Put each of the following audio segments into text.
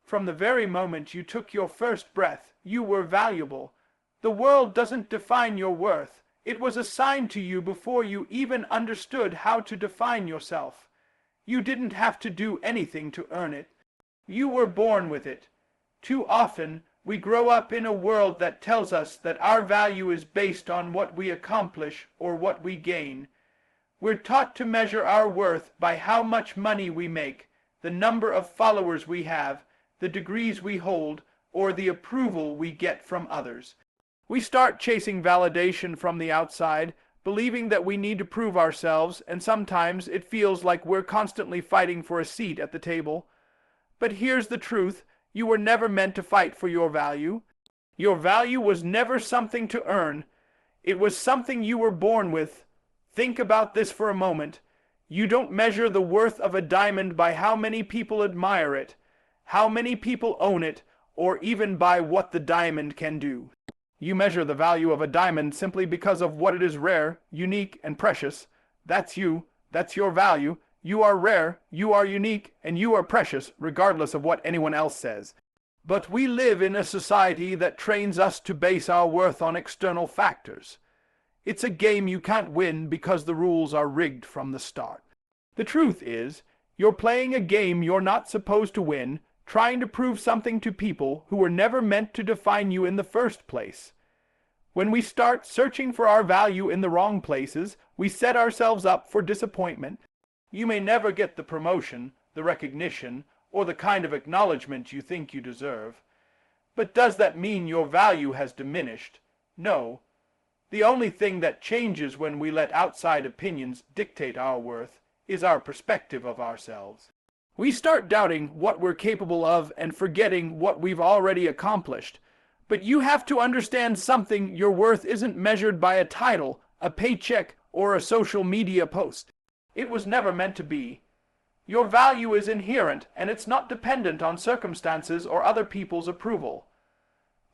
From the very moment you took your first breath, you were valuable. The world doesn't define your worth. It was assigned to you before you even understood how to define yourself. You didn't have to do anything to earn it. You were born with it. Too often, we grow up in a world that tells us that our value is based on what we accomplish or what we gain. We're taught to measure our worth by how much money we make, the number of followers we have, the degrees we hold, or the approval we get from others. We start chasing validation from the outside, believing that we need to prove ourselves, and sometimes it feels like we're constantly fighting for a seat at the table. But here's the truth. You were never meant to fight for your value. Your value was never something to earn. It was something you were born with. Think about this for a moment. You don't measure the worth of a diamond by how many people admire it, how many people own it, or even by what the diamond can do. You measure the value of a diamond simply because of what it is rare, unique, and precious. That's you. That's your value. You are rare, you are unique, and you are precious, regardless of what anyone else says. But we live in a society that trains us to base our worth on external factors. It's a game you can't win because the rules are rigged from the start. The truth is, you're playing a game you're not supposed to win, trying to prove something to people who were never meant to define you in the first place. When we start searching for our value in the wrong places, we set ourselves up for disappointment. You may never get the promotion, the recognition, or the kind of acknowledgement you think you deserve. But does that mean your value has diminished? No. The only thing that changes when we let outside opinions dictate our worth is our perspective of ourselves. We start doubting what we're capable of and forgetting what we've already accomplished. But you have to understand something. Your worth isn't measured by a title, a paycheck, or a social media post. It was never meant to be. Your value is inherent, and it's not dependent on circumstances or other people's approval.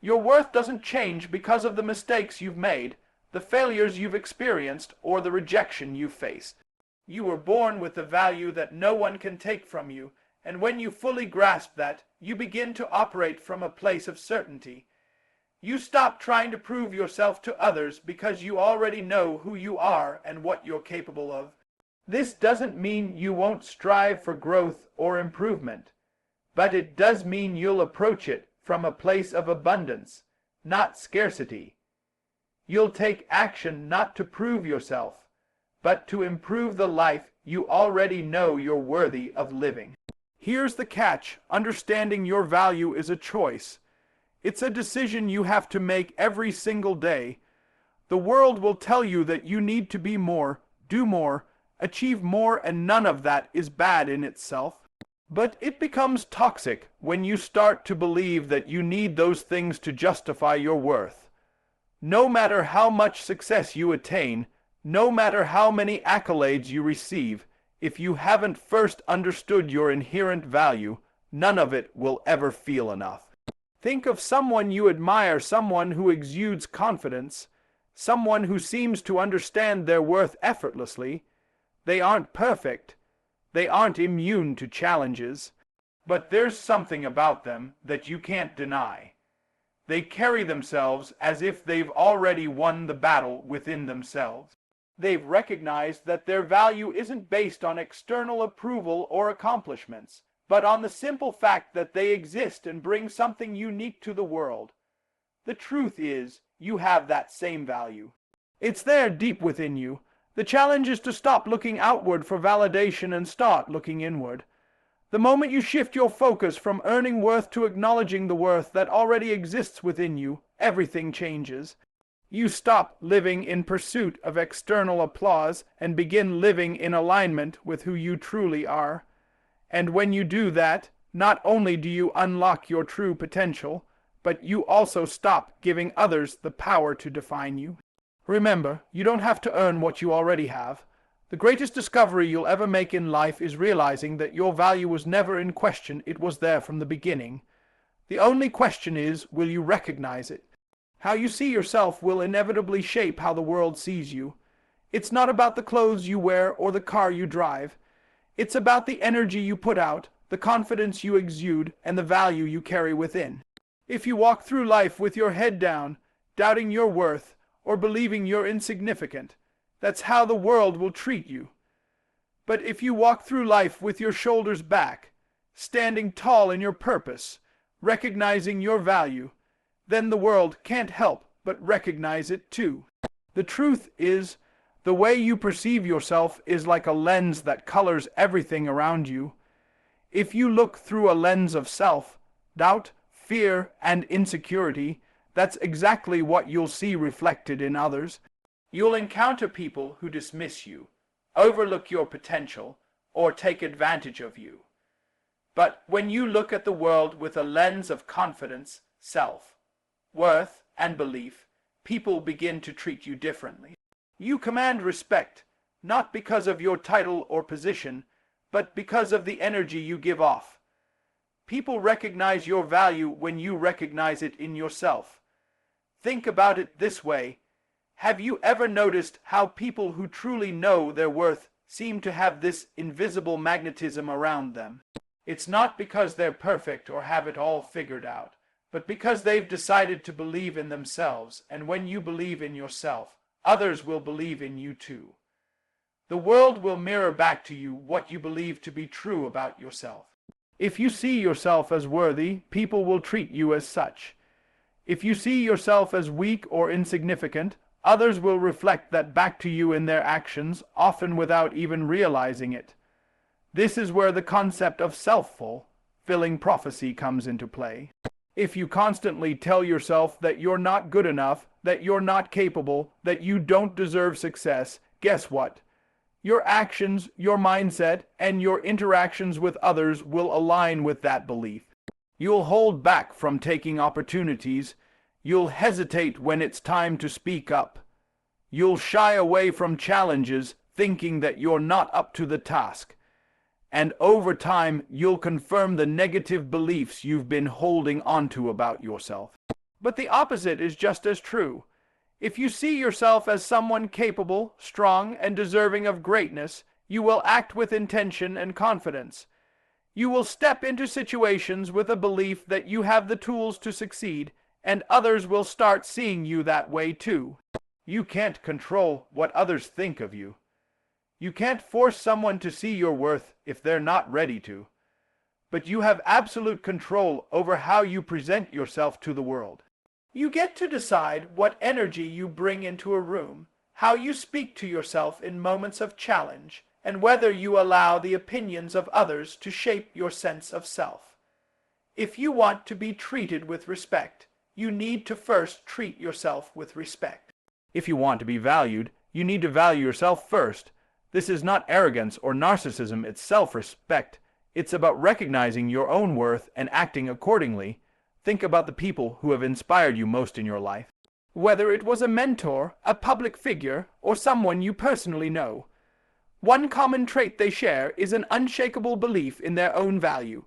Your worth doesn't change because of the mistakes you've made, the failures you've experienced, or the rejection you've faced. You were born with a value that no one can take from you, and when you fully grasp that, you begin to operate from a place of certainty. You stop trying to prove yourself to others because you already know who you are and what you're capable of. This doesn't mean you won't strive for growth or improvement, but it does mean you'll approach it from a place of abundance, not scarcity. You'll take action not to prove yourself, but to improve the life you already know you're worthy of living. Here's the catch. Understanding your value is a choice. It's a decision you have to make every single day. The world will tell you that you need to be more, do more, achieve more, and none of that is bad in itself. But it becomes toxic when you start to believe that you need those things to justify your worth. No matter how much success you attain, no matter how many accolades you receive, if you haven't first understood your inherent value, none of it will ever feel enough. Think of someone you admire, someone who exudes confidence, someone who seems to understand their worth effortlessly. They aren't perfect. They aren't immune to challenges. But there's something about them that you can't deny. They carry themselves as if they've already won the battle within themselves. They've recognized that their value isn't based on external approval or accomplishments, but on the simple fact that they exist and bring something unique to the world. The truth is, you have that same value. It's there deep within you. The challenge is to stop looking outward for validation and start looking inward. The moment you shift your focus from earning worth to acknowledging the worth that already exists within you, everything changes. You stop living in pursuit of external applause and begin living in alignment with who you truly are. And when you do that, not only do you unlock your true potential, but you also stop giving others the power to define you. Remember, you don't have to earn what you already have. The greatest discovery you'll ever make in life is realizing that your value was never in question. It was there from the beginning. The only question is, will you recognize it? How you see yourself will inevitably shape how the world sees you. It's not about the clothes you wear or the car you drive. It's about the energy you put out, the confidence you exude, and the value you carry within. If you walk through life with your head down, doubting your worth, or believing you're insignificant, that's how the world will treat you. But if you walk through life with your shoulders back, standing tall in your purpose, recognizing your value, then the world can't help but recognize it too. The truth is, the way you perceive yourself is like a lens that colors everything around you. If you look through a lens of self, doubt, fear, and insecurity, that's exactly what you'll see reflected in others. You'll encounter people who dismiss you, overlook your potential, or take advantage of you. But when you look at the world with a lens of confidence, self-worth, and belief, people begin to treat you differently. You command respect, not because of your title or position, but because of the energy you give off. People recognize your value when you recognize it in yourself. Think about it this way. Have you ever noticed how people who truly know their worth seem to have this invisible magnetism around them? It's not because they're perfect or have it all figured out, but because they've decided to believe in themselves, and when you believe in yourself, others will believe in you too. The world will mirror back to you what you believe to be true about yourself. If you see yourself as worthy, people will treat you as such. If you see yourself as weak or insignificant, others will reflect that back to you in their actions, often without even realizing it. This is where the concept of self-fulfilling prophecy comes into play. If you constantly tell yourself that you're not good enough, that you're not capable, that you don't deserve success, guess what? Your actions, your mindset, and your interactions with others will align with that belief. You'll hold back from taking opportunities. You'll hesitate when it's time to speak up. You'll shy away from challenges, thinking that you're not up to the task. And over time, you'll confirm the negative beliefs you've been holding onto about yourself. But the opposite is just as true. If you see yourself as someone capable, strong, and deserving of greatness, you will act with intention and confidence. You will step into situations with a belief that you have the tools to succeed, and others will start seeing you that way too. You can't control what others think of you. You can't force someone to see your worth if they're not ready to. But you have absolute control over how you present yourself to the world. You get to decide what energy you bring into a room, how you speak to yourself in moments of challenge, and whether you allow the opinions of others to shape your sense of self. If you want to be treated with respect, you need to first treat yourself with respect. If you want to be valued, you need to value yourself first. This is not arrogance or narcissism, it's self-respect. It's about recognizing your own worth and acting accordingly. Think about the people who have inspired you most in your life. Whether it was a mentor, a public figure, or someone you personally know, one common trait they share is an unshakable belief in their own value.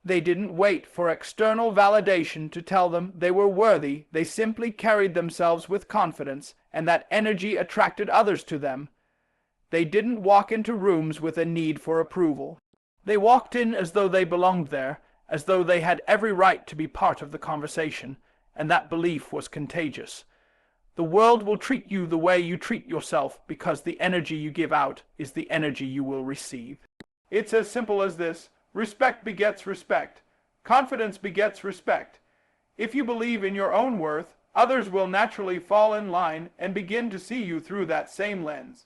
They didn't wait for external validation to tell them they were worthy. They simply carried themselves with confidence, and that energy attracted others to them. They didn't walk into rooms with a need for approval. They walked in as though they belonged there, as though they had every right to be part of the conversation, and that belief was contagious. The world will treat you the way you treat yourself because the energy you give out is the energy you will receive. It's as simple as this. Respect begets respect. Confidence begets respect. If you believe in your own worth, others will naturally fall in line and begin to see you through that same lens.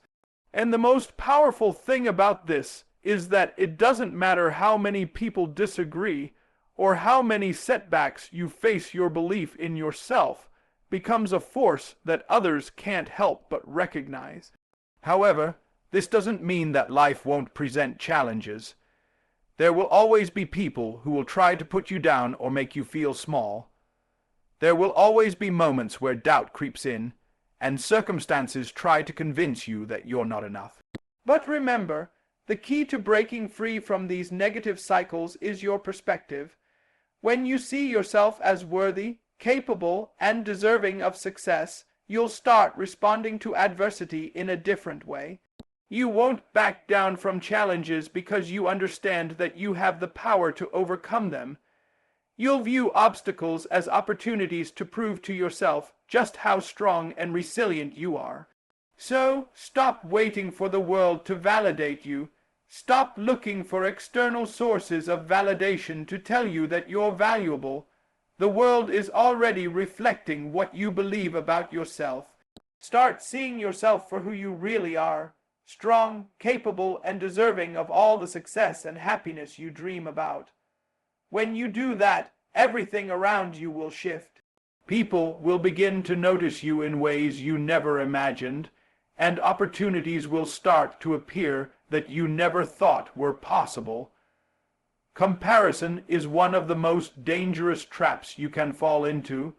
And the most powerful thing about this is that it doesn't matter how many people disagree or how many setbacks you face. Your belief in yourself becomes a force that others can't help but recognize. However, this doesn't mean that life won't present challenges. There will always be people who will try to put you down or make you feel small. There will always be moments where doubt creeps in, and circumstances try to convince you that you're not enough. But remember, the key to breaking free from these negative cycles is your perspective. When you see yourself as worthy, capable, and deserving of success, you'll start responding to adversity in a different way. You won't back down from challenges because you understand that you have the power to overcome them. You'll view obstacles as opportunities to prove to yourself just how strong and resilient you are. So, stop waiting for the world to validate you. Stop looking for external sources of validation to tell you that you're valuable. The world is already reflecting what you believe about yourself. Start seeing yourself for who you really are, strong, capable, and deserving of all the success and happiness you dream about. When you do that, everything around you will shift. People will begin to notice you in ways you never imagined, and opportunities will start to appear that you never thought were possible. Comparison is one of the most dangerous traps you can fall into,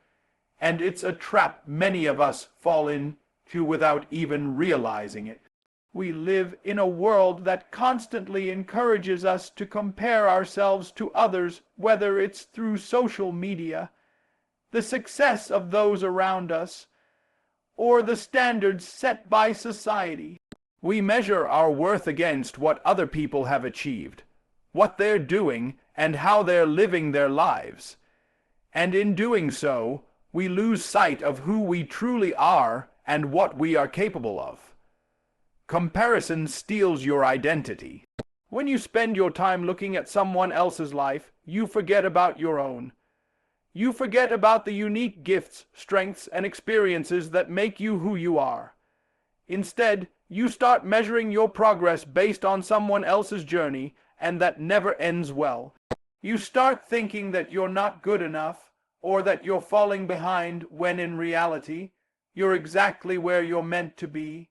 and it's a trap many of us fall into without even realizing it. We live in a world that constantly encourages us to compare ourselves to others, whether it's through social media, the success of those around us, or the standards set by society. We measure our worth against what other people have achieved, what they're doing, and how they're living their lives. And in doing so, we lose sight of who we truly are and what we are capable of. Comparison steals your identity. When you spend your time looking at someone else's life, you forget about your own. You forget about the unique gifts, strengths, and experiences that make you who you are. Instead, you start measuring your progress based on someone else's journey, and that never ends well. You start thinking that you're not good enough, or that you're falling behind, when in reality, you're exactly where you're meant to be.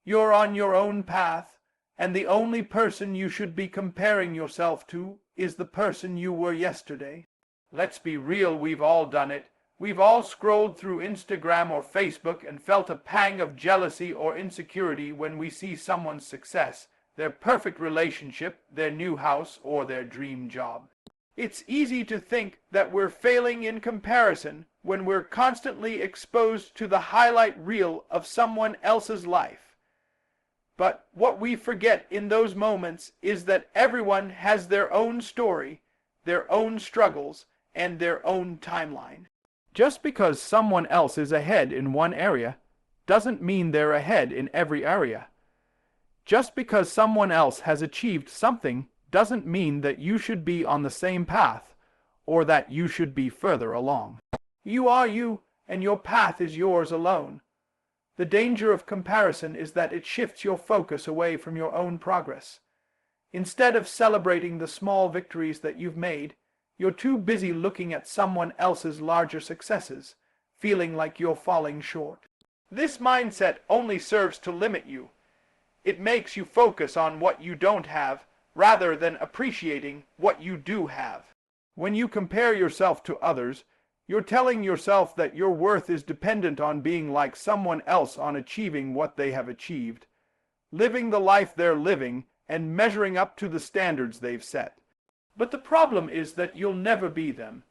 You're on your own path, and the only person you should be comparing yourself to is the person you were yesterday. Let's be real, we've all done it. We've all scrolled through Instagram or Facebook and felt a pang of jealousy or insecurity when we see someone's success, their perfect relationship, their new house, or their dream job. It's easy to think that we're failing in comparison when we're constantly exposed to the highlight reel of someone else's life. But what we forget in those moments is that everyone has their own story, their own struggles, and their own timeline. Just because someone else is ahead in one area doesn't mean they're ahead in every area. Just because someone else has achieved something doesn't mean that you should be on the same path or that you should be further along. You are you, and your path is yours alone. The danger of comparison is that it shifts your focus away from your own progress. Instead of celebrating the small victories that you've made, you're too busy looking at someone else's larger successes, feeling like you're falling short. This mindset only serves to limit you. It makes you focus on what you don't have, rather than appreciating what you do have. When you compare yourself to others, you're telling yourself that your worth is dependent on being like someone else, on achieving what they have achieved, living the life they're living, and measuring up to the standards they've set. But the problem is that you'll never be them.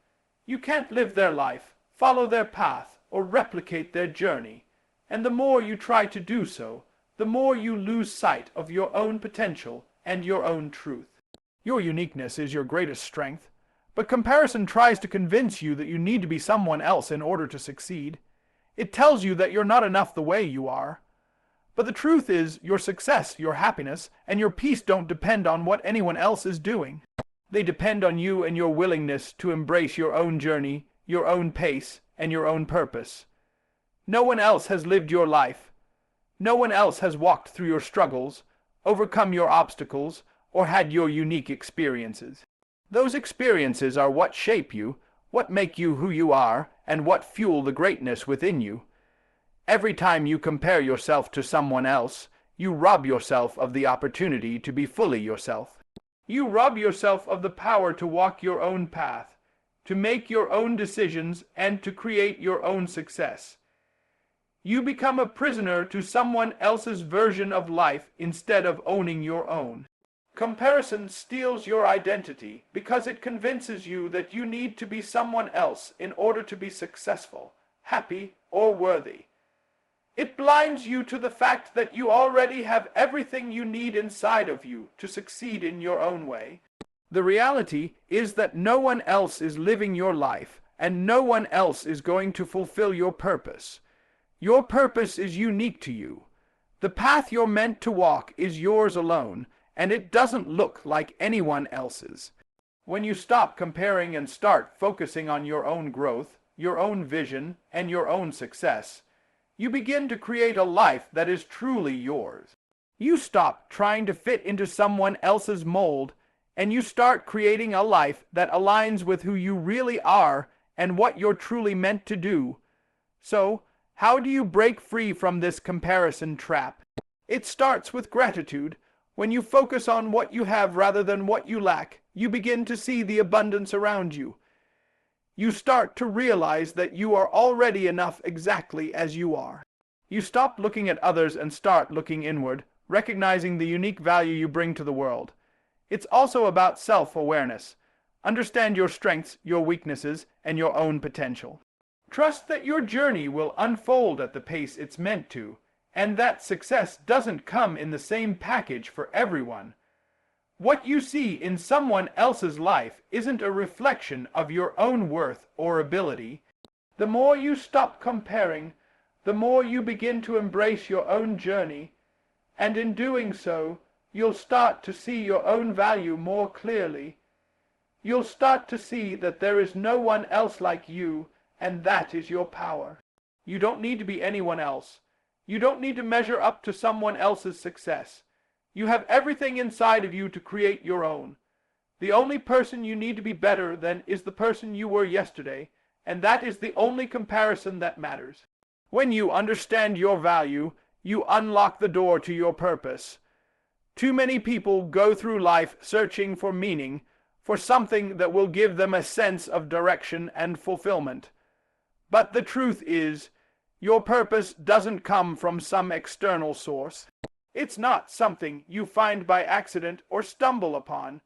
You can't live their life, follow their path, or replicate their journey. And the more you try to do so, the more you lose sight of your own potential and your own truth. Your uniqueness is your greatest strength. But comparison tries to convince you that you need to be someone else in order to succeed. It tells you that you're not enough the way you are. But the truth is, your success, your happiness, and your peace don't depend on what anyone else is doing. They depend on you and your willingness to embrace your own journey, your own pace, and your own purpose. No one else has lived your life. No one else has walked through your struggles, overcome your obstacles, or had your unique experiences. Those experiences are what shape you, what make you who you are, and what fuel the greatness within you. Every time you compare yourself to someone else, you rob yourself of the opportunity to be fully yourself. You rob yourself of the power to walk your own path, to make your own decisions, and to create your own success. You become a prisoner to someone else's version of life instead of owning your own. Comparison steals your identity because it convinces you that you need to be someone else in order to be successful, happy, or worthy. It blinds you to the fact that you already have everything you need inside of you to succeed in your own way. The reality is that no one else is living your life, and no one else is going to fulfill your purpose. Your purpose is unique to you. The path you're meant to walk is yours alone, and it doesn't look like anyone else's. When you stop comparing and start focusing on your own growth, your own vision, and your own success, you begin to create a life that is truly yours. You stop trying to fit into someone else's mold, and you start creating a life that aligns with who you really are and what you're truly meant to do. So, how do you break free from this comparison trap? It starts with gratitude. When you focus on what you have rather than what you lack, you begin to see the abundance around you. You start to realize that you are already enough exactly as you are. You stop looking at others and start looking inward, recognizing the unique value you bring to the world. It's also about self-awareness. Understand your strengths, your weaknesses, and your own potential. Trust that your journey will unfold at the pace it's meant to, and that success doesn't come in the same package for everyone. What you see in someone else's life isn't a reflection of your own worth or ability. The more you stop comparing, the more you begin to embrace your own journey, and in doing so, you'll start to see your own value more clearly. You'll start to see that there is no one else like you, and that is your power. You don't need to be anyone else. You don't need to measure up to someone else's success. You have everything inside of you to create your own. The only person you need to be better than is the person you were yesterday, and that is the only comparison that matters. When you understand your value, you unlock the door to your purpose. Too many people go through life searching for meaning, for something that will give them a sense of direction and fulfillment. But the truth is, your purpose doesn't come from some external source. It's not something you find by accident or stumble upon.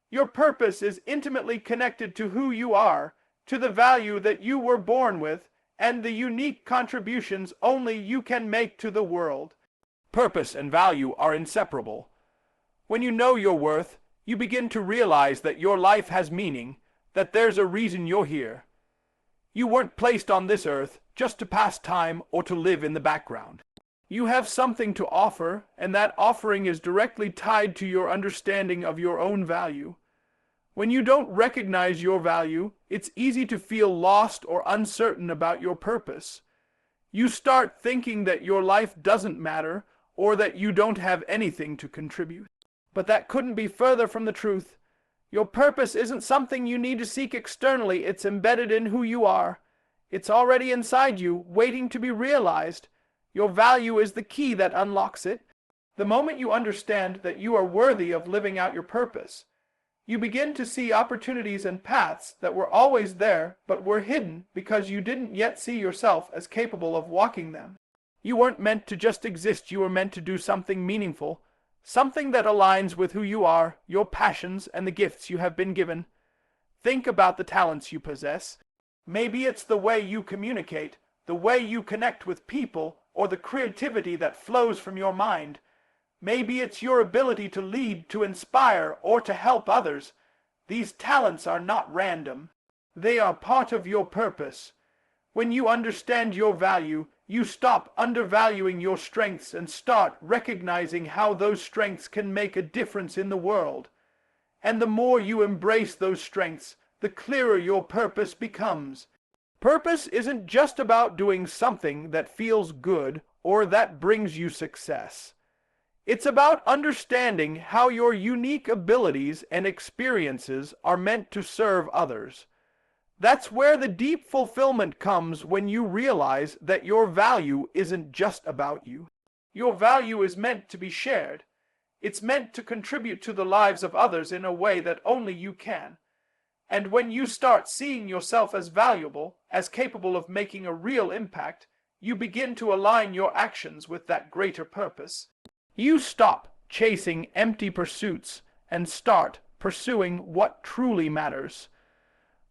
Your purpose is intimately connected to who you are, to the value that you were born with, and the unique contributions only you can make to the world. Purpose and value are inseparable. When you know your worth, you begin to realize that your life has meaning, that there's a reason you're here. You weren't placed on this earth just to pass time or to live in the background. You have something to offer, and that offering is directly tied to your understanding of your own value. When you don't recognize your value, it's easy to feel lost or uncertain about your purpose. You start thinking that your life doesn't matter, or that you don't have anything to contribute. But that couldn't be further from the truth. Your purpose isn't something you need to seek externally. It's embedded in who you are. It's already inside you, waiting to be realized. Your value is the key that unlocks it. The moment you understand that you are worthy of living out your purpose, you begin to see opportunities and paths that were always there but were hidden because you didn't yet see yourself as capable of walking them. You weren't meant to just exist. You were meant to do something meaningful, something that aligns with who you are, your passions, and the gifts you have been given. Think about the talents you possess. Maybe it's the way you communicate, the way you connect with people, or the creativity that flows from your mind. Maybe it's your ability to lead, to inspire, or to help others. These talents are not random. They are part of your purpose. When you understand your value, you stop undervaluing your strengths and start recognizing how those strengths can make a difference in the world. And the more you embrace those strengths, the clearer your purpose becomes. Purpose isn't just about doing something that feels good or that brings you success. It's about understanding how your unique abilities and experiences are meant to serve others. That's where the deep fulfillment comes, when you realize that your value isn't just about you. Your value is meant to be shared. It's meant to contribute to the lives of others in a way that only you can. And when you start seeing yourself as valuable, as capable of making a real impact, you begin to align your actions with that greater purpose. You stop chasing empty pursuits and start pursuing what truly matters.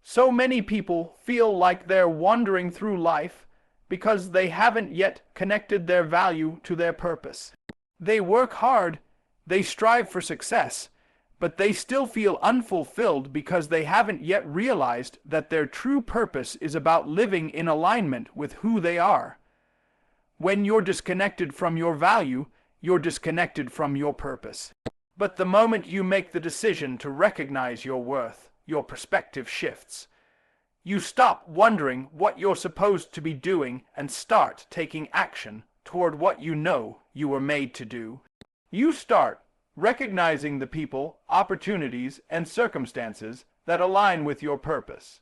So many people feel like they're wandering through life, because they haven't yet connected their value to their purpose. They work hard, they strive for success, but they still feel unfulfilled because they haven't yet realized that their true purpose is about living in alignment with who they are. When you're disconnected from your value, you're disconnected from your purpose. But the moment you make the decision to recognize your worth, your perspective shifts. You stop wondering what you're supposed to be doing and start taking action toward what you know you were made to do. You start recognizing the people, opportunities, and circumstances that align with your purpose,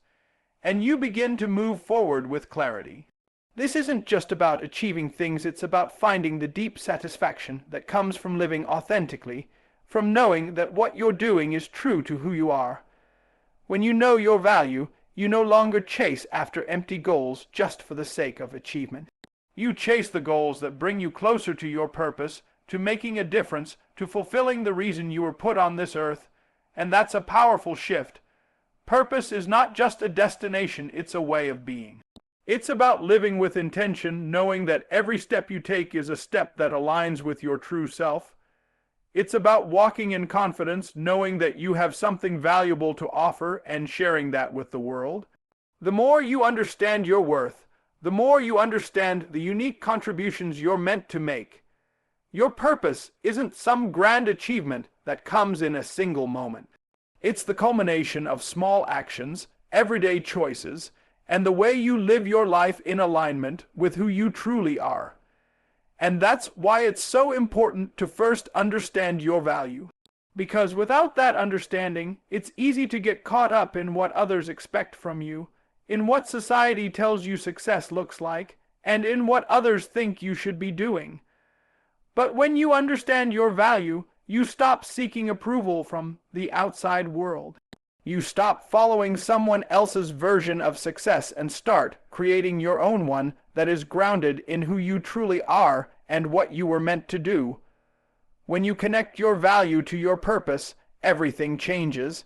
and you begin to move forward with clarity. This isn't just about achieving things, it's about finding the deep satisfaction that comes from living authentically, from knowing that what you're doing is true to who you are. When you know your value, you no longer chase after empty goals just for the sake of achievement. You chase the goals that bring you closer to your purpose, to making a difference, to fulfilling the reason you were put on this earth, and that's a powerful shift. Purpose is not just a destination, it's a way of being. It's about living with intention, knowing that every step you take is a step that aligns with your true self. It's about walking in confidence, knowing that you have something valuable to offer and sharing that with the world. The more you understand your worth, the more you understand the unique contributions you're meant to make. Your purpose isn't some grand achievement that comes in a single moment. It's the culmination of small actions, everyday choices, and the way you live your life in alignment with who you truly are. And that's why it's so important to first understand your value. Because without that understanding, it's easy to get caught up in what others expect from you, in what society tells you success looks like, and in what others think you should be doing. But when you understand your value, you stop seeking approval from the outside world. You stop following someone else's version of success and start creating your own one that is grounded in who you truly are and what you were meant to do. When you connect your value to your purpose, everything changes.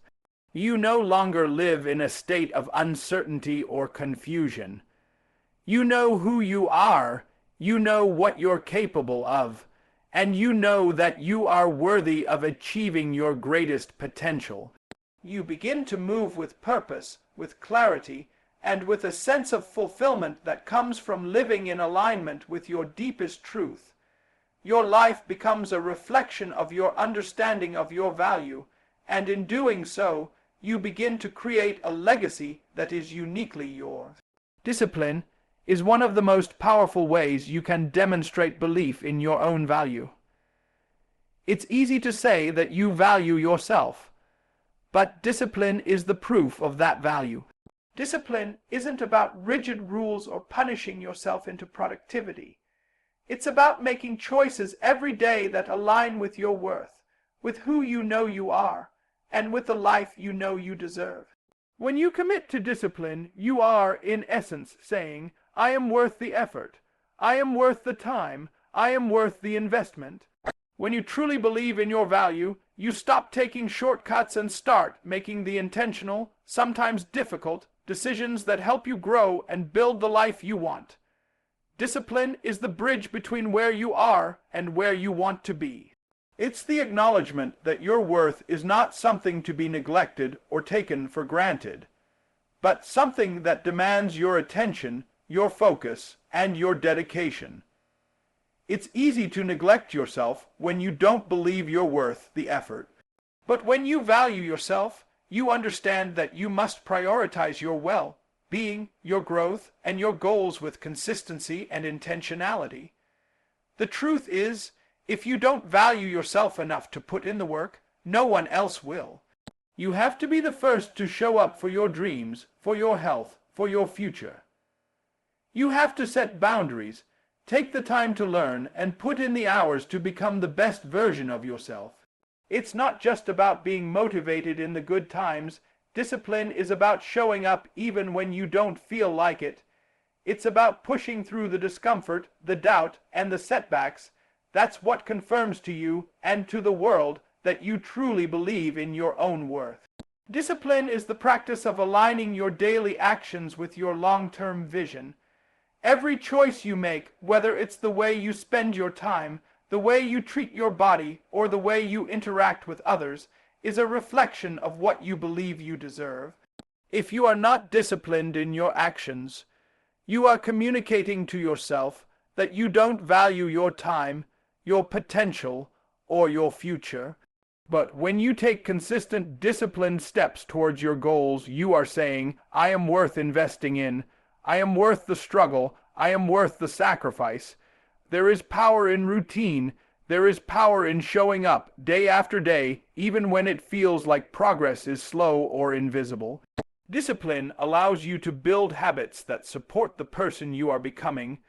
You no longer live in a state of uncertainty or confusion. You know who you are, you know what you're capable of, and you know that you are worthy of achieving your greatest potential. You begin to move with purpose, with clarity, and with a sense of fulfillment that comes from living in alignment with your deepest truth. Your life becomes a reflection of your understanding of your value, and in doing so, you begin to create a legacy that is uniquely yours. Discipline is one of the most powerful ways you can demonstrate belief in your own value. It's easy to say that you value yourself, but discipline is the proof of that value. Discipline isn't about rigid rules or punishing yourself into productivity. It's about making choices every day that align with your worth, with who you know you are, and with the life you know you deserve. When you commit to discipline, you are, in essence, saying, I am worth the effort, I am worth the time, I am worth the investment. When you truly believe in your value, you stop taking shortcuts and start making the intentional, sometimes difficult, decisions that help you grow and build the life you want. Discipline is the bridge between where you are and where you want to be. It's the acknowledgement that your worth is not something to be neglected or taken for granted, but something that demands your attention, your focus, and your dedication. It's easy to neglect yourself when you don't believe you're worth the effort. But when you value yourself, you understand that you must prioritize your well-being, your growth, and your goals with consistency and intentionality. The truth is, if you don't value yourself enough to put in the work, no one else will. You have to be the first to show up for your dreams, for your health, for your future. You have to set boundaries, take the time to learn, and put in the hours to become the best version of yourself. It's not just about being motivated in the good times. Discipline is about showing up even when you don't feel like it. It's about pushing through the discomfort, the doubt, and the setbacks. That's what confirms to you and to the world that you truly believe in your own worth. Discipline is the practice of aligning your daily actions with your long-term vision. Every choice you make, whether it's the way you spend your time, the way you treat your body, or the way you interact with others, is a reflection of what you believe you deserve. If you are not disciplined in your actions, you are communicating to yourself that you don't value your time, your potential, or your future. But when you take consistent, disciplined steps towards your goals, you are saying, I am worth investing in. I am worth the struggle. I am worth the sacrifice. There is power in routine. There is power in showing up day after day, even when it feels like progress is slow or invisible. Discipline allows you to build habits that support the person you are becoming,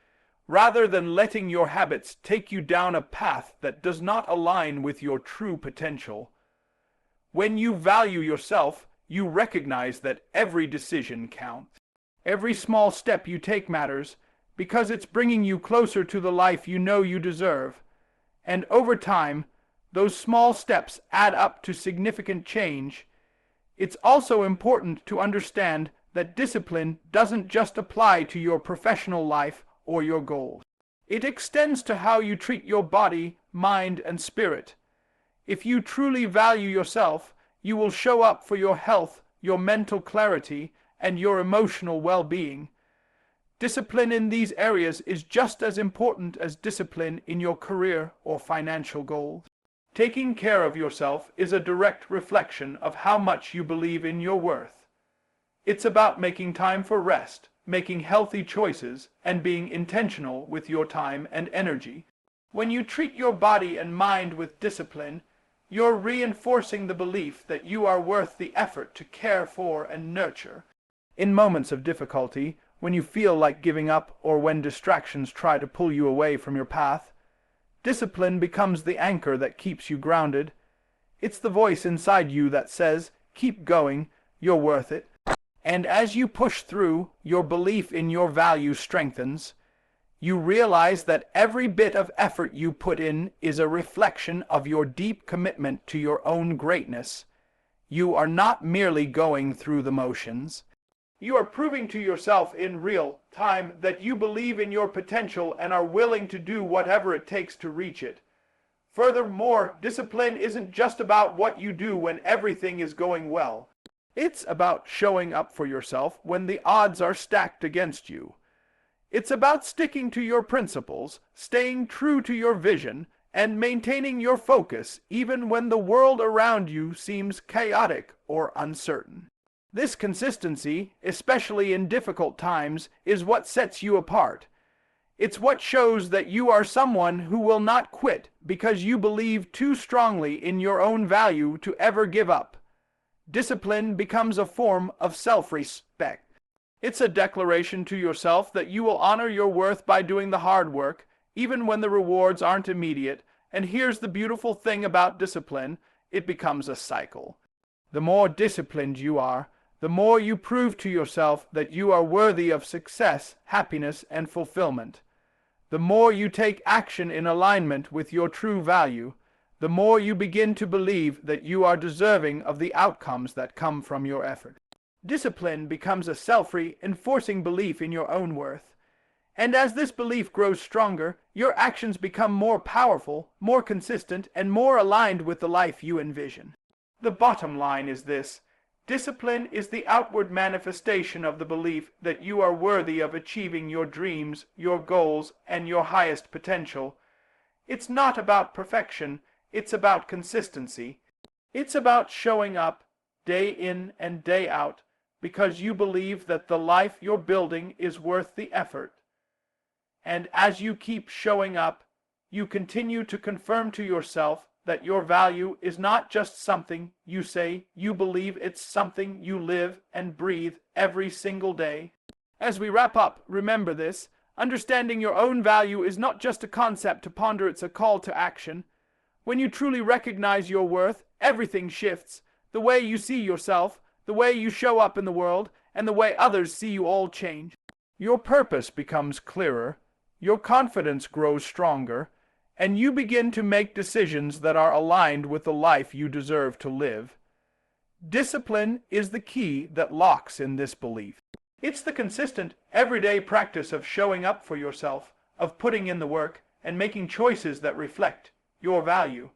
rather than letting your habits take you down a path that does not align with your true potential. When you value yourself, you recognize that every decision counts. Every small step you take matters, because it's bringing you closer to the life you know you deserve. And over time, those small steps add up to significant change. It's also important to understand that discipline doesn't just apply to your professional life or your goals. It extends to how you treat your body, mind, and spirit. If you truly value yourself, you will show up for your health, your mental clarity, and your emotional well-being. Discipline in these areas is just as important as discipline in your career or financial goals. Taking care of yourself is a direct reflection of how much you believe in your worth. It's about making time for rest, making healthy choices, and being intentional with your time and energy. When you treat your body and mind with discipline, you're reinforcing the belief that you are worth the effort to care for and nurture. In moments of difficulty, when you feel like giving up or when distractions try to pull you away from your path, discipline becomes the anchor that keeps you grounded. It's the voice inside you that says, keep going, you're worth it. And as you push through, your belief in your value strengthens. You realize that every bit of effort you put in is a reflection of your deep commitment to your own greatness. You are not merely going through the motions. You are proving to yourself in real time that you believe in your potential and are willing to do whatever it takes to reach it. Furthermore, discipline isn't just about what you do when everything is going well. It's about showing up for yourself when the odds are stacked against you. It's about sticking to your principles, staying true to your vision, and maintaining your focus even when the world around you seems chaotic or uncertain. This consistency, especially in difficult times, is what sets you apart. It's what shows that you are someone who will not quit because you believe too strongly in your own value to ever give up. Discipline becomes a form of self-respect. It's a declaration to yourself that you will honor your worth by doing the hard work, even when the rewards aren't immediate. And here's the beautiful thing about discipline: it becomes a cycle. The more disciplined you are, the more you prove to yourself that you are worthy of success, happiness, and fulfillment. The more you take action in alignment with your true value, the more you begin to believe that you are deserving of the outcomes that come from your effort. Discipline becomes a self-reinforcing belief in your own worth. And as this belief grows stronger, your actions become more powerful, more consistent, and more aligned with the life you envision. The bottom line is this: discipline is the outward manifestation of the belief that you are worthy of achieving your dreams, your goals, and your highest potential. It's not about perfection, it's about consistency. It's about showing up day in and day out because you believe that the life you're building is worth the effort. And as you keep showing up, you continue to confirm to yourself that your value is not just something you say, you believe it's something you live and breathe every single day. As we wrap up, remember this: understanding your own value is not just a concept to ponder, it's a call to action. When you truly recognize your worth, everything shifts. The way you see yourself, the way you show up in the world, and the way others see you all change. Your purpose becomes clearer, your confidence grows stronger, and you begin to make decisions that are aligned with the life you deserve to live. Discipline is the key that locks in this belief. It's the consistent, everyday practice of showing up for yourself, of putting in the work, and making choices that reflect your value.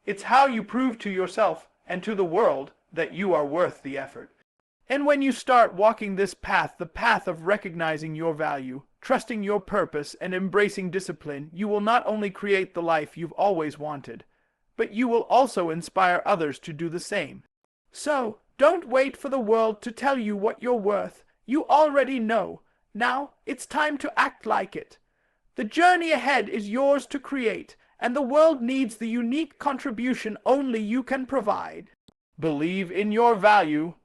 It's how you prove to yourself and to the world that you are worth the effort. And when you start walking this path, the path of recognizing your value, trusting your purpose, and embracing discipline, you will not only create the life you've always wanted, but you will also inspire others to do the same. So, don't wait for the world to tell you what you're worth. You already know. Now, it's time to act like it. The journey ahead is yours to create, and the world needs the unique contribution only you can provide. Believe in your value,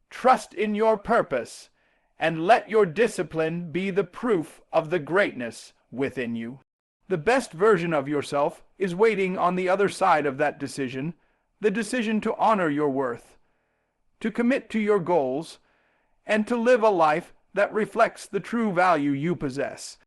trust in your purpose, and let your discipline be the proof of the greatness within you. The best version of yourself is waiting on the other side of that decision, the decision to honor your worth, to commit to your goals, and to live a life that reflects the true value you possess.